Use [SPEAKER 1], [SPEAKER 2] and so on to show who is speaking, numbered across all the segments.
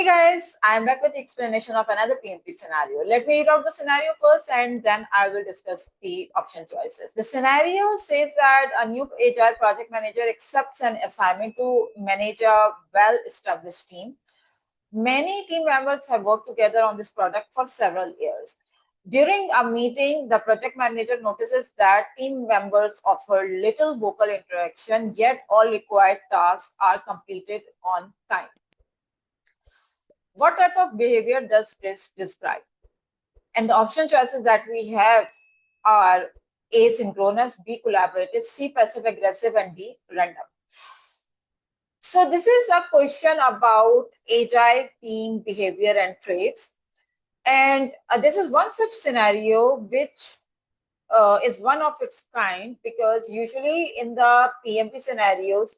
[SPEAKER 1] Hey guys, I'm back with the explanation of another PMP scenario. Let me read out the scenario first and then I will discuss the option choices. The scenario says that a new Agile project manager accepts an assignment to manage a well-established team. Many team members have worked together on this product for several years. During a meeting, the project manager notices that team members offer little vocal interaction, yet all required tasks are completed on time. What type of behavior does this describe? And the option choices that we have are A, synchronous, B, collaborative, C, passive aggressive, and D, random. So this is a question about agile team behavior and traits. And this is one such scenario which is one of its kind, because usually in the PMP scenarios,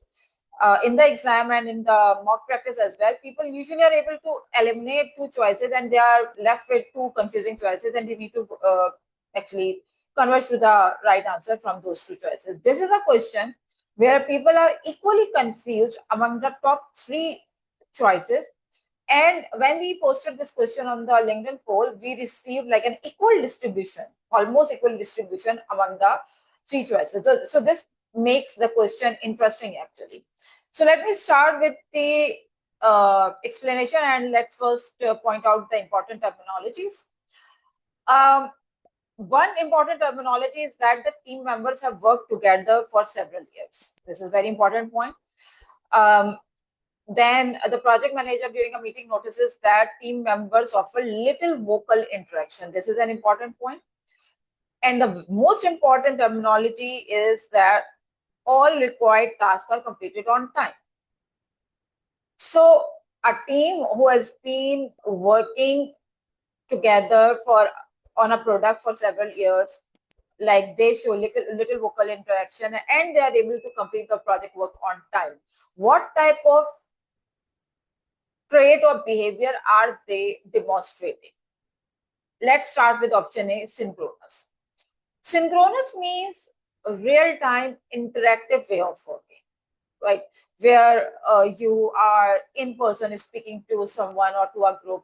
[SPEAKER 1] in the exam and in the mock practice as well, people usually are able to eliminate two choices and they are left with two confusing choices and they need to actually converge to the right answer from those two choices. This is a question where people are equally confused among the top three choices. And when we posted this question on the LinkedIn poll, we received like an equal distribution, almost equal distribution among the three choices. So this makes the question interesting actually. So let me start with the explanation and let's first point out the important terminologies. One important terminology is that the team members have worked together for several years. This is a very important point. Then the project manager during a meeting notices that team members offer little vocal interaction. This is an important point. And the most important terminology is that all required tasks are completed on time. So a team who has been working together on a product for several years, like they show little vocal interaction and they are able to complete the project work on time. What type of trait or behavior are they demonstrating? Let's start with option A, synchronous. Synchronous means a real-time interactive way of working, right? Where you are in person speaking to someone or to a group,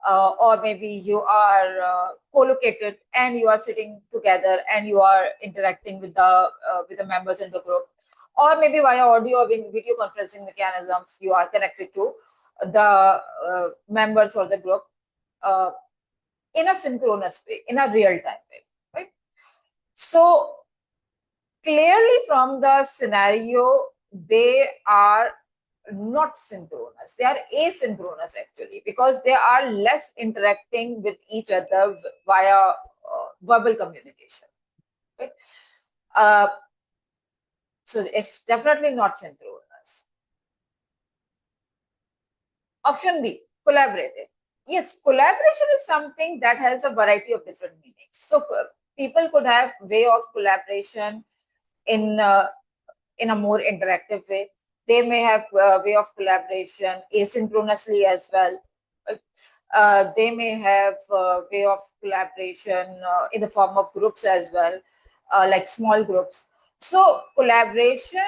[SPEAKER 1] or maybe you are co-located and you are sitting together and you are interacting with the members in the group, or maybe via audio or video conferencing mechanisms you are connected to the members or the group in a synchronous way, in a real-time way, right? So clearly from the scenario, they are not synchronous. They are asynchronous actually, because they are less interacting with each other via verbal communication, right? So it's definitely not synchronous. Option B, collaborative. Yes, collaboration is something that has a variety of different meanings. So people could have way of collaboration in a more interactive way. They may have a way of collaboration asynchronously as well. They may have a way of collaboration in the form of groups as well, like small groups. So collaboration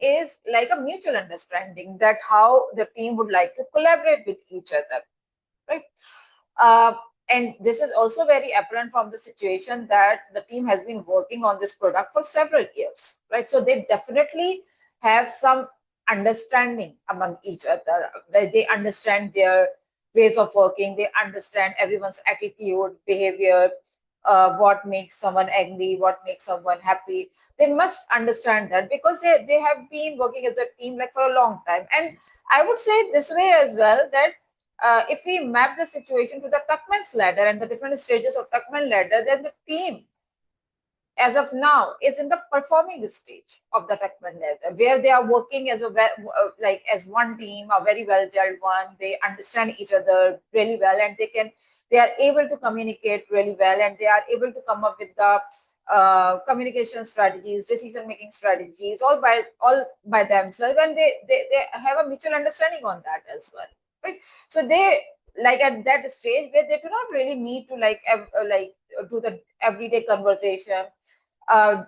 [SPEAKER 1] is like a mutual understanding that how the team would like to collaborate with each other, right? And this is also very apparent from the situation that the team has been working on this product for several years, right? So they definitely have some understanding among each other. They understand their ways of working. They understand everyone's attitude, behavior, what makes someone angry, what makes someone happy. They must understand that because they have been working as a team like for a long time. And I would say it this way as well, that if we map the situation to the Tuckman's ladder and the different stages of Tuckman ladder, then the team as of now is in the performing stage of the Tuckman ladder, where they are working as as one team, a very well gelled one. They understand each other really well, and they are able to communicate really well, and they are able to come up with the communication strategies, decision making strategies, all by themselves, and they have a mutual understanding on that as well, right? So they, like at that stage where they do not really need to do the everyday conversation,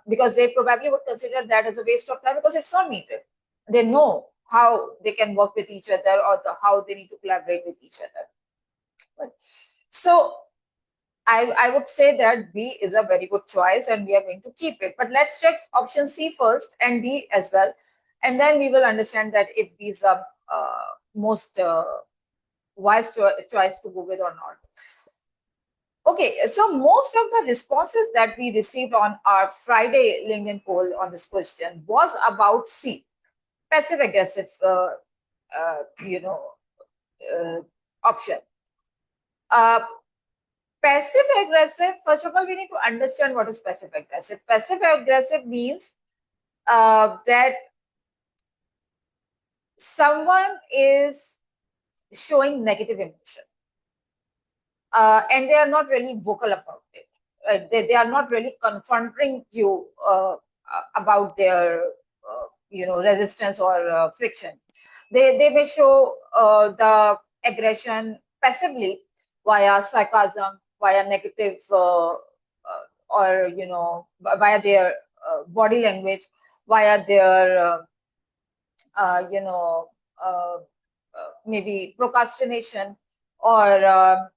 [SPEAKER 1] because they probably would consider that as a waste of time because it's not needed. They know how they can work with each other, or how they need to collaborate with each other. So I would say that B is a very good choice and we are going to keep it. But let's check option C first and D as well. And then we will understand that if B is a most wise choice to go with or not. Okay, so most of the responses that we received on our Friday LinkedIn poll on this question was about C, passive aggressive, option. Passive aggressive, first of all, we need to understand what is passive aggressive. Passive aggressive means that someone is showing negative emotion and they are not really vocal about it. They are not really confronting you about their resistance or friction. They may show the aggression passively via sarcasm, via negative or via their body language, via their maybe procrastination, or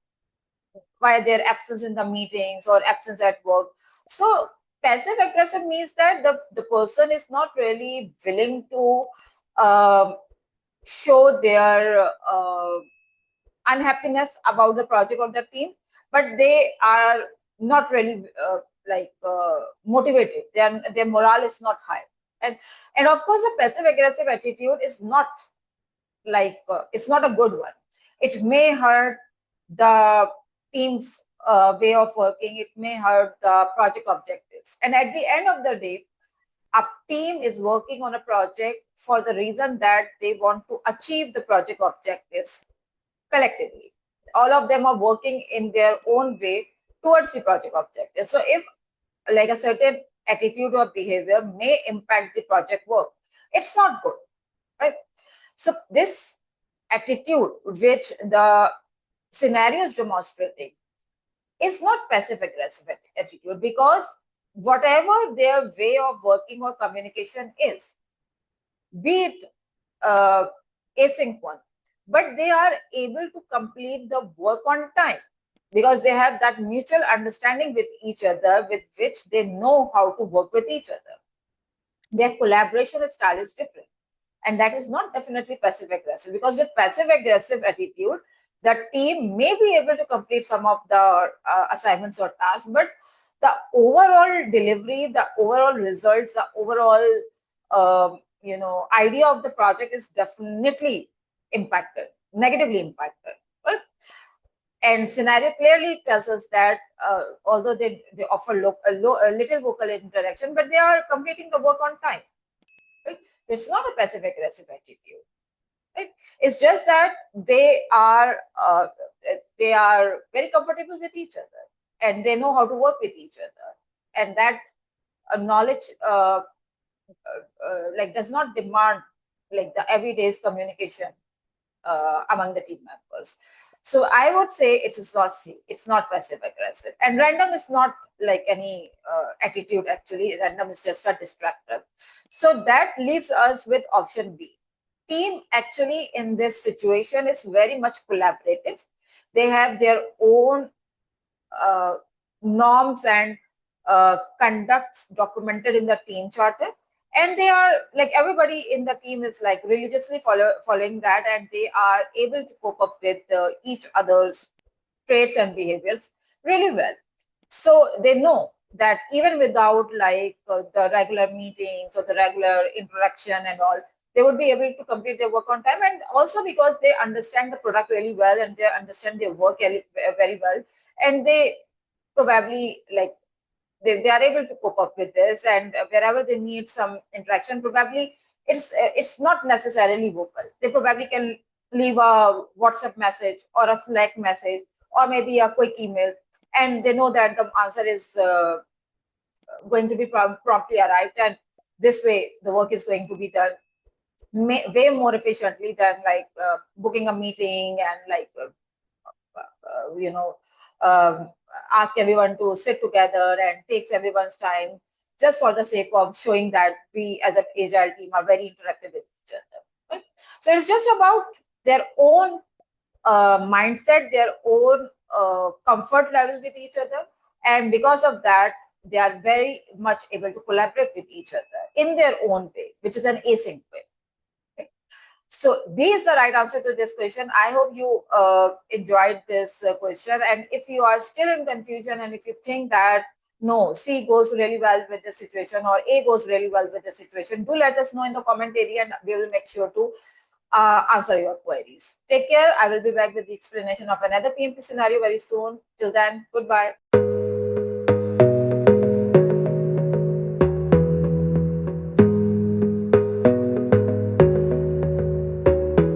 [SPEAKER 1] via their absence in the meetings or absence at work. So passive aggressive means that the person is not really willing to show their unhappiness about the project or the team, but they are not really motivated. Their morale is not high. And of course, a passive aggressive attitude is not it's not a good one. It may hurt the team's way of working. It may hurt the project objectives. And at the end of the day, a team is working on a project for the reason that they want to achieve the project objectives collectively. All of them are working in their own way towards the project objective. So if like a certain attitude or behavior may impact the project work, it's not good, right? So this attitude which the scenario is demonstrating is not passive aggressive attitude, because whatever their way of working or communication is, be it async one, but they are able to complete the work on time because they have that mutual understanding with each other, with which they know how to work with each other. Their collaboration style is different. And that is not definitely passive aggressive, because with passive aggressive attitude, the team may be able to complete some of the assignments or tasks, but the overall delivery, the overall results, the overall idea of the project is definitely impacted, negatively impacted. Right? And scenario clearly tells us that although they offer a little vocal interaction, but they are completing the work on time. Right? It's not a passive aggressive attitude. Right? It's just that they are very comfortable with each other and they know how to work with each other, and that knowledge does not demand like the everyday's communication among the team members. So I would say it is not C. It's not passive aggressive. And random is not like any attitude actually. Random is just a distractor. So that leaves us with option B. Team actually in this situation is very much collaborative. They have their own norms and conducts documented in the team charter. And they are like, everybody in the team is like religiously following that, and they are able to cope up with each other's traits and behaviors really well. So they know that even without like the regular meetings or the regular interaction and all, they would be able to complete their work on time. And also because they understand the product really well and they understand their work very well, and they probably like they are able to cope up with this, and wherever they need some interaction, probably it's not necessarily vocal. They probably can leave a WhatsApp message or a Slack message or maybe a quick email, and they know that the answer is going to be promptly arrived, and this way the work is going to be done way more efficiently than like booking a meeting and like ask everyone to sit together and takes everyone's time just for the sake of showing that we as an agile team are very interactive with each other. So it's just about their own mindset, their own comfort level with each other. And because of that, they are very much able to collaborate with each other in their own way, which is an async way. Okay? So B is the right answer to this question. I hope you enjoyed this question. And if you are still in confusion and if you think that no, C goes really well with the situation or A goes really well with the situation, do let us know in the comment area and we will make sure to answer your queries. Take care. I will be back with the explanation of another PMP scenario very soon. Till then, goodbye.